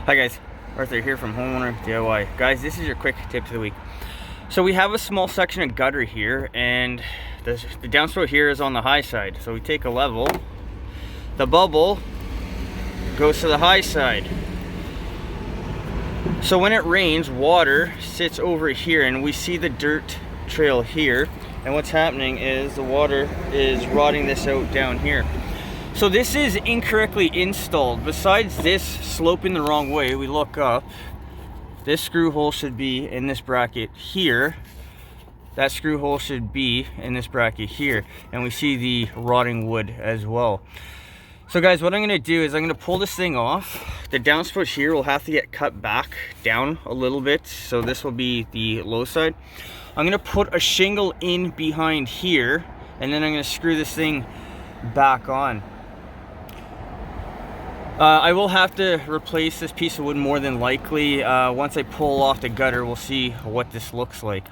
Hi guys, Arthur here from Homeowner DIY. Guys, this is your quick tip of the week. So we have a small section of gutter here, and the downspout here is on the high side. So we take a level, the bubble goes to the high side. So when it rains, water sits over here, and we see the dirt trail here. And what's happening is the water is rotting this out down here. So this is incorrectly installed. Besides this sloping the wrong way, we look up, this screw hole should be in this bracket here. That screw hole should be in this bracket here. And we see the rotting wood as well. So guys, what I'm gonna do is I'm gonna pull this thing off. The downspout here will have to get cut back down a little bit. So this will be the low side. I'm gonna put a shingle in behind here, and then I'm gonna screw this thing back on. I will have to replace this piece of wood more than likely. Once I pull off the gutter, we'll see what this looks like.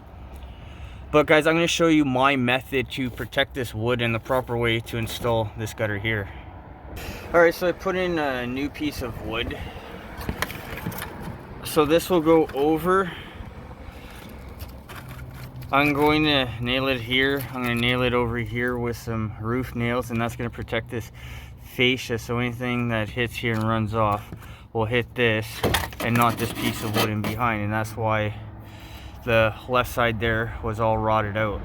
But guys, I'm going to show you my method to protect this wood and the proper way to install this gutter here. Alright, so I put in a new piece of wood. So this will go over. I'm going to nail it here. I'm going to nail it over here with some roof nails, and that's going to protect this fascia, so anything that hits here and runs off will hit this and not this piece of wood in behind, and that's why the left side there was all rotted out.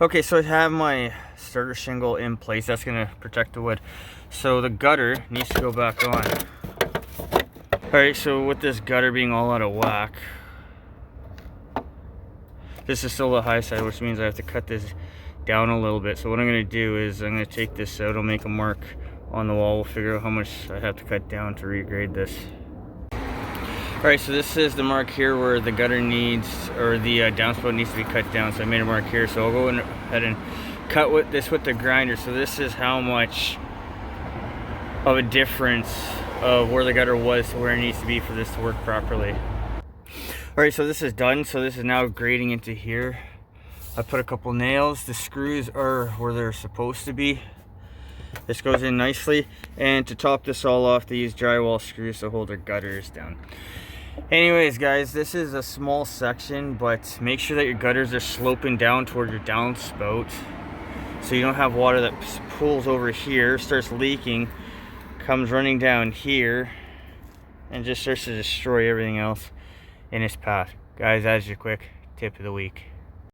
Okay, so I have my starter shingle in place. That's going to protect the wood. So the gutter needs to go back on. Alright, so with this gutter being all out of whack, this is still the high side, which means I have to cut this down a little bit. So what I'm going to do is I'm going to take this out, I'll make a mark on the wall, we'll figure out how much I have to cut down to regrade this. Alright, so this is the mark here where the gutter needs, or the downspout needs to be cut down. So I made a mark here, so I'll go ahead and cut this with the grinder. So this is how much of a difference of where the gutter was to where it needs to be for this to work properly. Alright, so this is done. So this is now grading into here. I put a couple nails. The screws are where they're supposed to be. This goes in nicely, and to top this all off, they use drywall screws to hold their gutters down. Anyways guys, this is a small section, but make sure that your gutters are sloping down toward your downspout, so you don't have water that pulls over here, starts leaking, comes running down here, and just starts to destroy everything else in its path. Guys, that's your quick tip of the week.